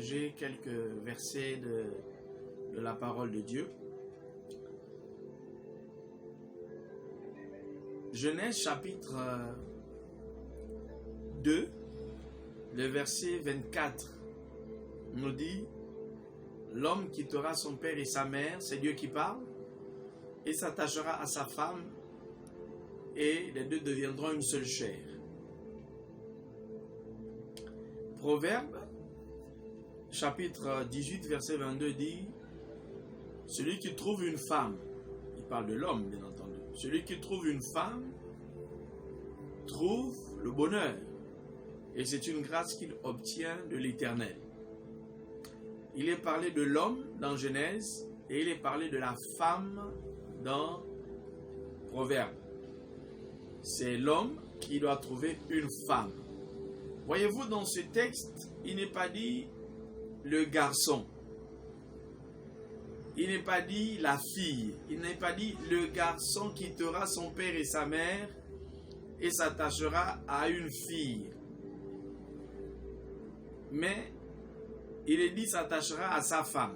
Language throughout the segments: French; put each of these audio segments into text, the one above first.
partager quelques versets de la parole de Dieu. Genèse chapitre 2, le verset 24 nous dit: l'homme quittera son père et sa mère, c'est Dieu qui parle, et s'attachera à sa femme, et les deux deviendront une seule chair. Proverbe chapitre 18 verset 22 dit: celui qui trouve une femme, il parle de l'homme bien entendu, celui qui trouve une femme trouve le bonheur, et c'est une grâce qu'il obtient de l'Éternel. Il est parlé de l'homme dans Genèse et il est parlé de la femme dans Proverbe. C'est l'homme qui doit trouver une femme. Voyez-vous, dans ce texte, il n'est pas dit le garçon. Il n'est pas dit la fille. Il n'est pas dit le garçon quittera son père et sa mère et s'attachera à une fille. Mais il est dit s'attachera à sa femme.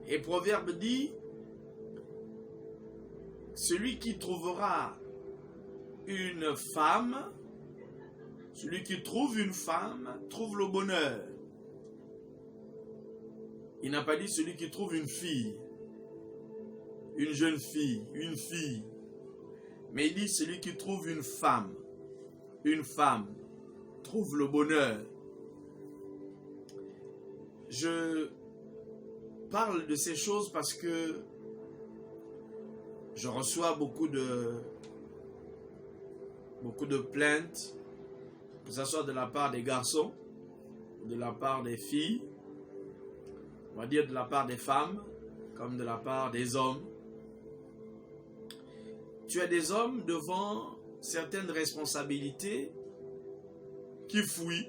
Et Proverbe dit: celui qui trouvera une femme, celui qui trouve une femme, trouve le bonheur. Il n'a pas dit celui qui trouve une fille, une jeune fille, une fille. Mais il dit celui qui trouve une femme trouve le bonheur. Je parle de ces choses parce que je reçois beaucoup de plaintes, que ce soit de la part des garçons, de la part des filles, on va dire de la part des femmes, comme de la part des hommes. Tu as des hommes devant certaines responsabilités qui fuient,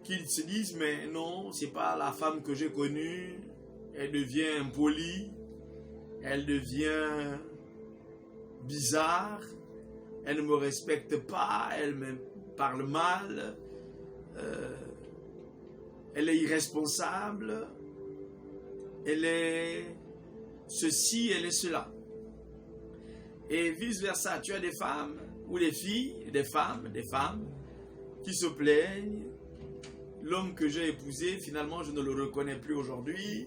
qui se disent: mais non, c'est pas la femme que j'ai connue, elle devient impolie, elle devient bizarre, elle ne me respecte pas, elle me parle mal, elle est irresponsable, elle est ceci, elle est cela. Et vice versa, tu as des femmes ou des filles, des femmes qui se plaignent: l'homme que j'ai épousé, finalement je ne le reconnais plus aujourd'hui,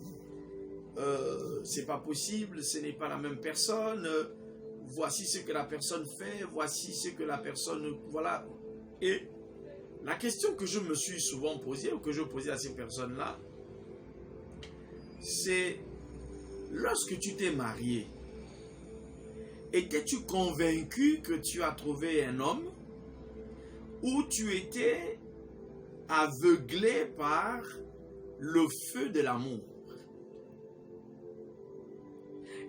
c'est pas possible, ce n'est pas la même personne, voici ce que la personne fait, voici ce que la personne, voilà. Et la question que je me suis souvent posée, ou que je posais à ces personnes-là, c'est: lorsque tu t'es marié, étais-tu convaincu que tu as trouvé un homme, ou tu étais aveuglé par le feu de l'amour?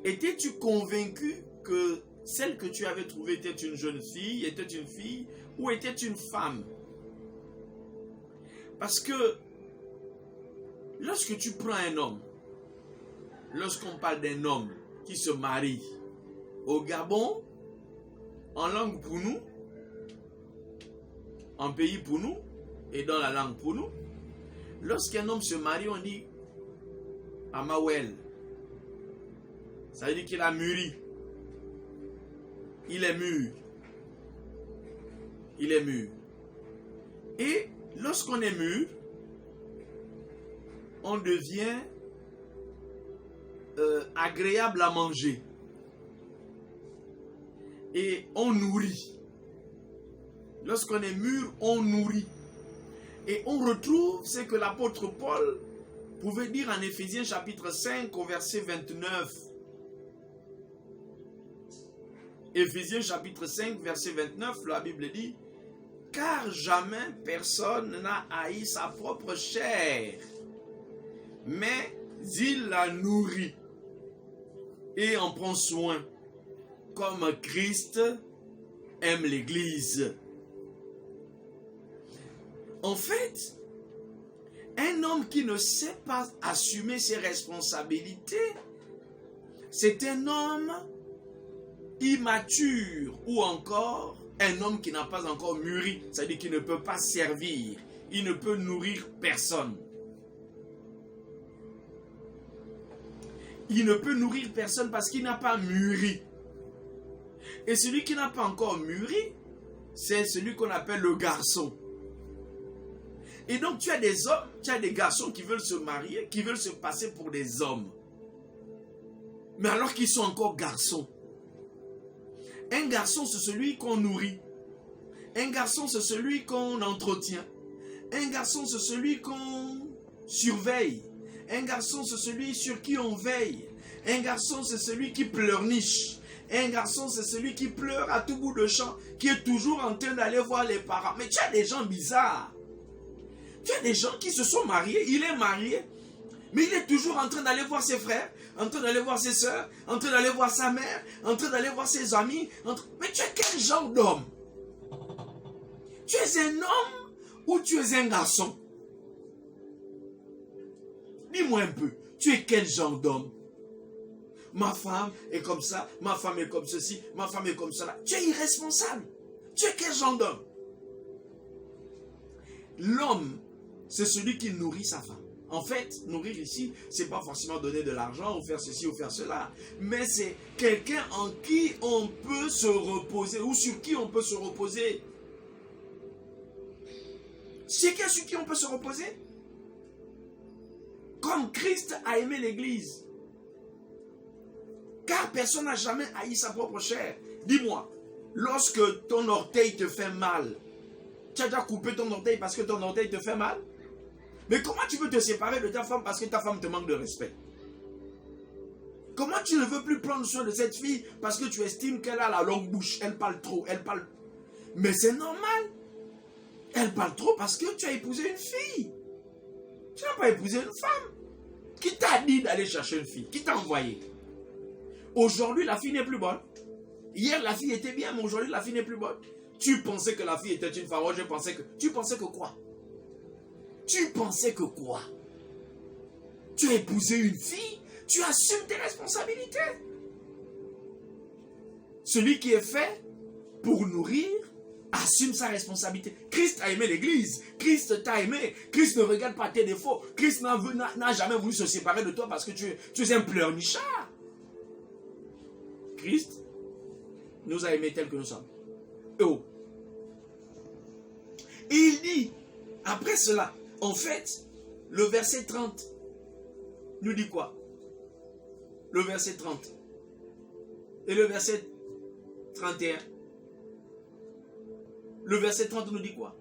Étais-tu convaincu que celle que tu avais trouvée était une jeune fille, était une fille, ou était une femme? Parce que lorsque tu prends un homme, lorsqu'on parle d'un homme qui se marie au Gabon, en langue pour nous, en pays pour nous, et dans la langue pour nous, lorsqu'un homme se marie, on dit Amawel. Ça veut dire qu'il a mûri. Il est mûr. Il est mûr. Et lorsqu'on est mûr, on devient agréable à manger. Et on nourrit. Lorsqu'on est mûr, on nourrit. Et on retrouve ce que l'apôtre Paul pouvait dire en Éphésiens chapitre 5 au verset 29. Éphésiens chapitre 5 verset 29, la Bible dit: car jamais personne n'a haï sa propre chair, mais il la nourrit et en prend soin, comme Christ aime l'Église. En fait, un homme qui ne sait pas assumer ses responsabilités, c'est un homme immature, ou encore un homme qui n'a pas encore mûri, c'est-à-dire qu'il ne peut pas servir, il ne peut nourrir personne. il ne peut nourrir personne parce qu'il n'a pas mûri. Et celui qui n'a pas encore mûri, c'est celui qu'on appelle le garçon. Et donc tu as des hommes, tu as des garçons qui veulent se marier, qui veulent se passer pour des hommes. Mais alors qu'ils sont encore garçons. Un garçon, c'est celui qu'on nourrit. Un garçon, c'est celui qu'on entretient. Un garçon, c'est celui qu'on surveille. Un garçon, c'est celui sur qui on veille. Un garçon, c'est celui qui pleurniche. Un garçon, c'est celui qui pleure à tout bout de champ, qui est toujours en train d'aller voir les parents. Mais tu as des gens bizarres. Tu as des gens qui se sont mariés, il est marié, mais il est toujours en train d'aller voir ses frères, en train d'aller voir ses soeurs, en train d'aller voir sa mère, en train d'aller voir ses amis. Mais tu es quel genre d'homme? Tu es un homme ou tu es un garçon? Dis-moi un peu, tu es quel genre d'homme? Ma femme est comme ça, ma femme est comme ceci, ma femme est comme cela. Tu es irresponsable. Tu es quel genre d'homme? L'homme, c'est celui qui nourrit sa femme. En fait, nourrir ici, c'est pas forcément donner de l'argent ou faire ceci ou faire cela. Mais c'est quelqu'un en qui on peut se reposer ou sur qui on peut se reposer. C'est quelqu'un sur qui on peut se reposer. Comme Christ a aimé l'Église. Car personne n'a jamais haï sa propre chair. Dis-moi, lorsque ton orteil te fait mal, tu as déjà coupé ton orteil parce que ton orteil te fait mal? Mais comment tu veux te séparer de ta femme parce que ta femme te manque de respect? Comment tu ne veux plus prendre soin de cette fille parce que tu estimes qu'elle a la longue bouche, elle parle trop, elle parle... Mais c'est normal. Elle parle trop parce que tu as épousé une fille. Tu n'as pas épousé une femme. Qui t'a dit d'aller chercher une fille? Qui t'a envoyé? Aujourd'hui, la fille n'est plus bonne. Hier, la fille était bien, mais aujourd'hui, la fille n'est plus bonne. Tu pensais que la fille était une femme. Je pensais que... Tu pensais que quoi? Tu pensais que quoi? Tu as épousé une fille, tu assumes tes responsabilités. Celui qui est fait pour nourrir assume sa responsabilité. Christ a aimé l'Église. Christ t'a aimé. Christ ne regarde pas tes défauts. Christ n'a jamais voulu se séparer de toi parce que tu es un pleurnichard. Christ nous a aimés tels que nous sommes. Oh. Et il dit, après cela, en fait, le verset 30 nous dit quoi? Le verset 30 et le verset 31. Le verset 30 nous dit quoi?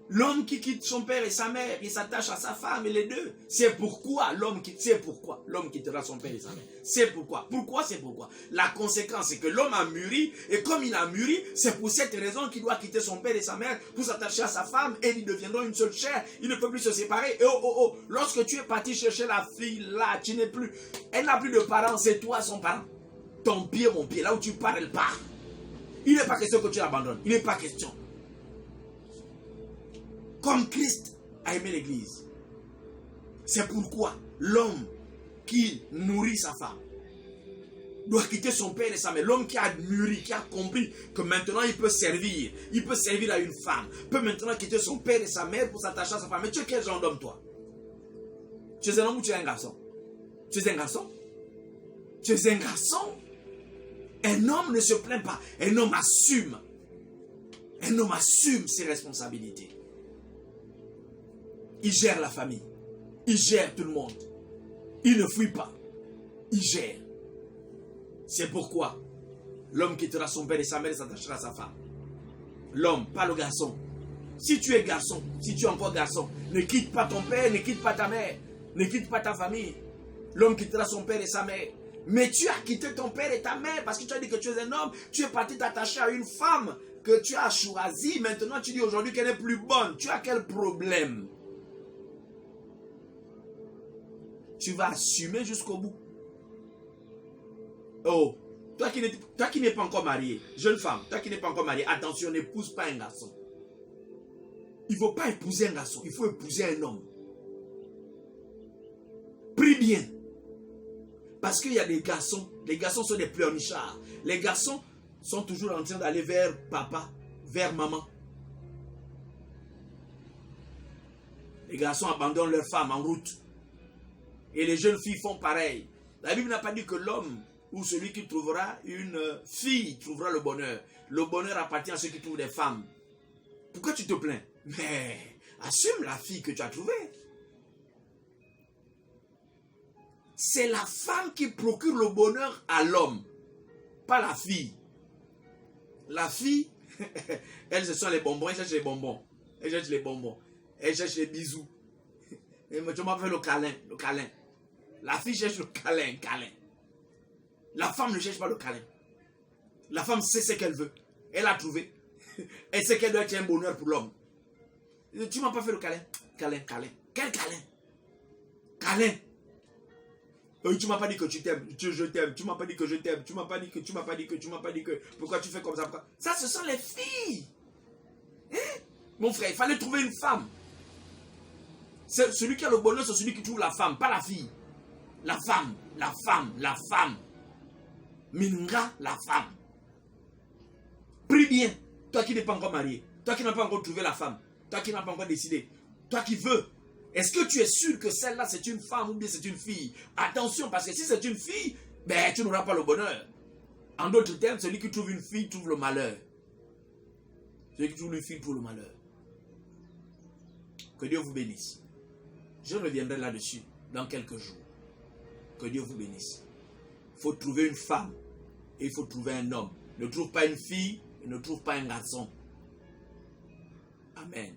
L'homme qui quitte son père et sa mère, il s'attache à sa femme et les deux. C'est pourquoi l'homme quittera son père et sa mère. C'est pourquoi. Pourquoi c'est pourquoi? La conséquence, c'est que l'homme a mûri, et comme il a mûri, c'est pour cette raison qu'il doit quitter son père et sa mère pour s'attacher à sa femme, et ils deviendront une seule chair. Il ne peut plus se séparer. Et lorsque tu es parti chercher la fille là, tu n'es plus, elle n'a plus de parents, c'est toi son parent. Ton pied, mon pied, là où tu pars, elle part. Il n'est pas question que tu l'abandonnes. Il n'est pas question. Comme Christ a aimé l'Église. C'est pourquoi l'homme qui nourrit sa femme doit quitter son père et sa mère. L'homme qui a mûri, qui a compris que maintenant il peut servir à une femme, peut maintenant quitter son père et sa mère pour s'attacher à sa femme. Mais tu es quel genre d'homme toi? Tu es un homme ou tu es un garçon? Tu es un garçon? Tu es un garçon? Un homme ne se plaint pas. Un homme assume. Un homme assume ses responsabilités. Il gère la famille. Il gère tout le monde. Il ne fuit pas. Il gère. C'est pourquoi l'homme quittera son père et sa mère et s'attachera à sa femme. L'homme, pas le garçon. Si tu es garçon, si tu es encore garçon, ne quitte pas ton père, ne quitte pas ta mère, ne quitte pas ta famille. L'homme quittera son père et sa mère. Mais tu as quitté ton père et ta mère parce que tu as dit que tu es un homme. Tu es parti t'attacher à une femme que tu as choisie. Maintenant, tu dis aujourd'hui qu'elle est plus bonne. Tu as quel problème? Tu vas assumer jusqu'au bout. Oh, toi qui n'es pas encore marié, jeune femme, toi qui n'es pas encore mariée, attention, n'épouse pas un garçon. Il ne faut pas épouser un garçon, il faut épouser un homme. Prie bien. Parce qu'il y a des garçons sont des pleurnichards. Les garçons sont toujours en train d'aller vers papa, vers maman. Les garçons abandonnent leurs femmes en route. Et les jeunes filles font pareil. La Bible n'a pas dit que l'homme ou celui qui trouvera une fille trouvera le bonheur. Le bonheur appartient à ceux qui trouvent des femmes. Pourquoi tu te plains? Mais assume la fille que tu as trouvée. C'est la femme qui procure le bonheur à l'homme, pas la fille. La fille, elle, ce sont les bonbons, elle cherche les bonbons. Elle cherche les bonbons. Elle cherche les bisous. Et tu m'as fait le câlin, le câlin. La fille cherche le câlin, câlin. La femme ne cherche pas le câlin. La femme sait ce qu'elle veut. Elle a trouvé. Elle sait qu'elle doit être un bonheur pour l'homme. Tu m'as pas fait le câlin. Câlin, câlin. Quel câlin? Câlin. Tu m'as pas dit que tu t'aimes. Je t'aime. Tu m'as pas dit que je t'aime. Tu m'as pas dit que, tu m'as pas dit que, tu m'as pas dit que. Pourquoi tu fais comme ça? Pourquoi? Ça, ce sont les filles. Hein? Mon frère, il fallait trouver une femme. Celui qui a le bonheur, c'est celui qui trouve la femme, pas la fille. La femme, la femme, la femme. Minga, la femme. Prie bien. Toi qui n'es pas encore marié. Toi qui n'as pas encore trouvé la femme. Toi qui n'as pas encore décidé. Toi qui veux. Est-ce que tu es sûr que celle-là c'est une femme ou bien c'est une fille? Attention, parce que si c'est une fille, ben tu n'auras pas le bonheur. En d'autres termes, celui qui trouve une fille trouve le malheur. Celui qui trouve une fille trouve le malheur. Que Dieu vous bénisse. Je reviendrai là-dessus dans quelques jours. Que Dieu vous bénisse. Il faut trouver une femme et il faut trouver un homme. Ne trouve pas une fille et ne trouve pas un garçon. Amen.